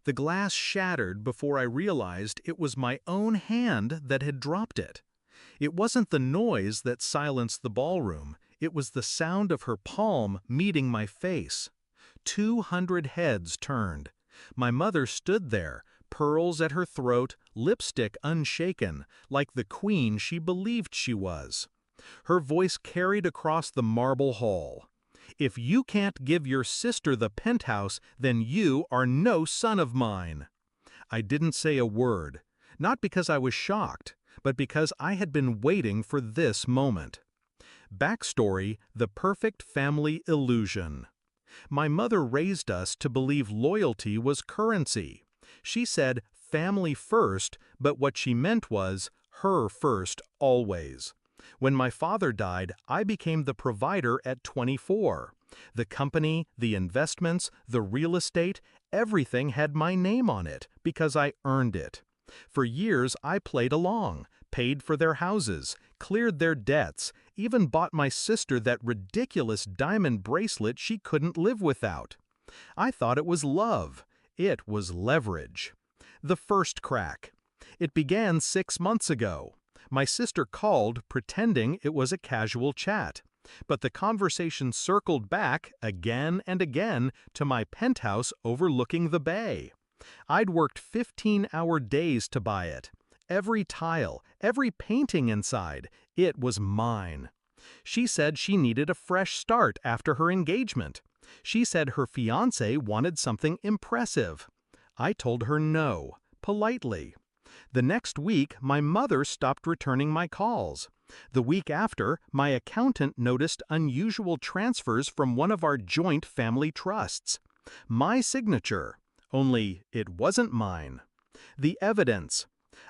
The glass shattered before I realized it was my own hand that had dropped it. It wasn't the noise that silenced the ballroom, it was the sound of her palm meeting my face. 200 heads turned. My mother stood there, pearls at her throat, lipstick unshaken, like the queen she believed she was. Her voice carried across the marble hall. "If you can't give your sister the penthouse, then you are no son of mine." I didn't say a word, not because I was shocked, but because I had been waiting for this moment. Backstory: the perfect family illusion. My mother raised us to believe loyalty was currency. She said family first, but what she meant was her first always. When my father died, I became the provider at 24. The company, the investments, the real estate, everything had my name on it because I earned it. For years I played along, paid for their houses, cleared their debts, even bought my sister that ridiculous diamond bracelet she couldn't live without. I thought it was love. It was leverage. The first crack. It began 6 months ago. My sister called, pretending it was a casual chat. But the conversation circled back, again and again, to my penthouse overlooking the bay. I'd worked 15-hour days to buy it. Every tile, every painting inside, it was mine. She said she needed a fresh start after her engagement. She said her fiancé wanted something impressive. I told her no, politely. The next week, my mother stopped returning my calls. The week after, my accountant noticed unusual transfers from one of our joint family trusts. My signature, only it wasn't mine. The evidence.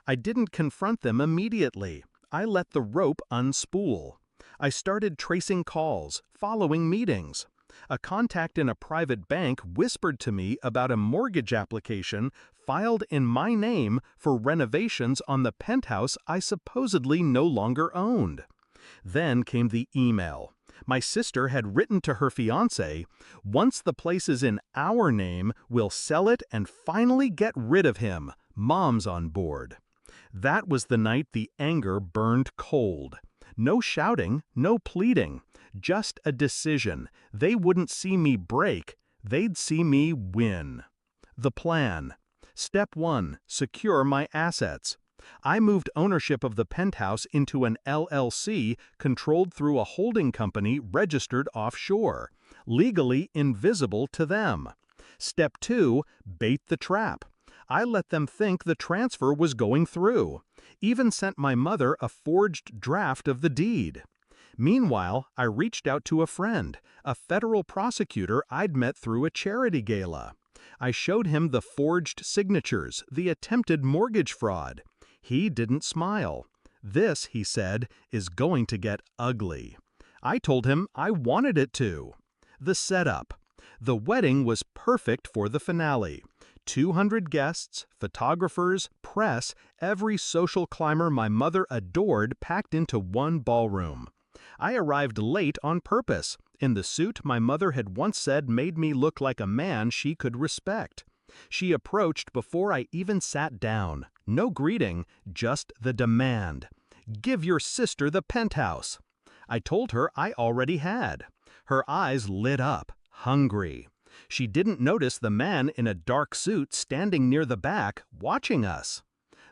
I didn't confront them immediately. I let the rope unspool. I started tracing calls, following meetings. A contact in a private bank whispered to me about a mortgage application filed in my name for renovations on the penthouse I supposedly no longer owned. Then came the email. My sister had written to her fiancé, "Once the place is in our name, we'll sell it and finally get rid of him. Mom's on board." That was the night the anger burned cold. No shouting, no pleading, just a decision. They wouldn't see me break, they'd see me win. The plan. Step 1. Secure my assets. I moved ownership of the penthouse into an LLC controlled through a holding company registered offshore, legally invisible to them. Step 2. Bait the trap. I let them think the transfer was going through. Even sent my mother a forged draft of the deed. Meanwhile, I reached out to a friend, a federal prosecutor I'd met through a charity gala. I showed him the forged signatures, the attempted mortgage fraud. He didn't smile. "This," he said, "is going to get ugly." I told him I wanted it to. The setup. The wedding was perfect for the finale. 200 guests, photographers, press, every social climber my mother adored packed into one ballroom. I arrived late on purpose, in the suit my mother had once said made me look like a man she could respect. She approached before I even sat down. No greeting, just the demand. "Give your sister the penthouse." I told her I already had. Her eyes lit up, hungry. She didn't notice the man in a dark suit standing near the back, watching us.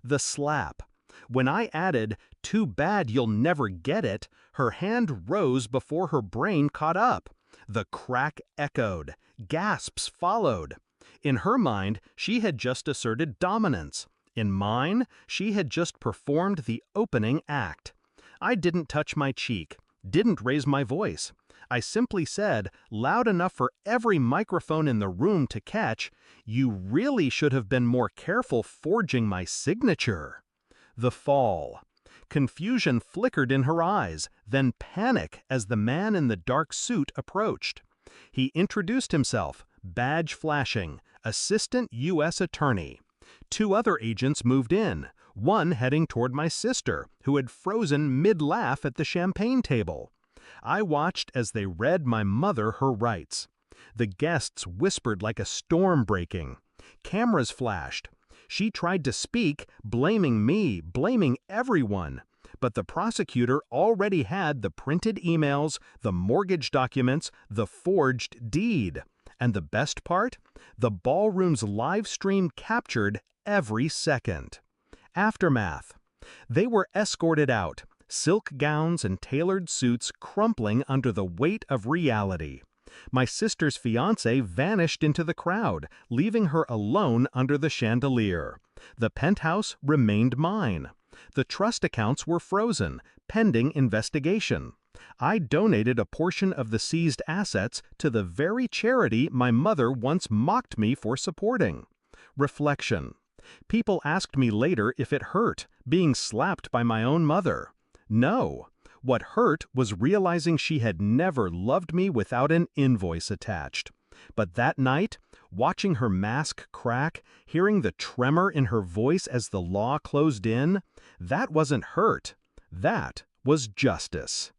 The slap. When I added, "Too bad you'll never get it," her hand rose before her brain caught up. The crack echoed. Gasps followed. In her mind, she had just asserted dominance. In mine, she had just performed the opening act. I didn't touch my cheek, didn't raise my voice. I simply said, loud enough for every microphone in the room to catch, "You really should have been more careful forging my signature." The fall. Confusion flickered in her eyes, then panic as the man in the dark suit approached. He introduced himself, badge flashing, Assistant U.S. Attorney. 2 other agents moved in, one heading toward my sister, who had frozen mid-laugh at the champagne table. I watched as they read my mother her rights. The guests whispered like a storm breaking. Cameras flashed. She tried to speak, blaming me, blaming everyone. But the prosecutor already had the printed emails, the mortgage documents, the forged deed. And the best part? The ballroom's live stream captured every second. Aftermath. They were escorted out, silk gowns and tailored suits crumpling under the weight of reality. My sister's fiancé vanished into the crowd, leaving her alone under the chandelier. The penthouse remained mine. The trust accounts were frozen, pending investigation. I donated a portion of the seized assets to the very charity my mother once mocked me for supporting. Reflection. People asked me later if it hurt, being slapped by my own mother. No. What hurt was realizing she had never loved me without an invoice attached. But that night, watching her mask crack, hearing the tremor in her voice as the law closed in, that wasn't hurt. That was justice.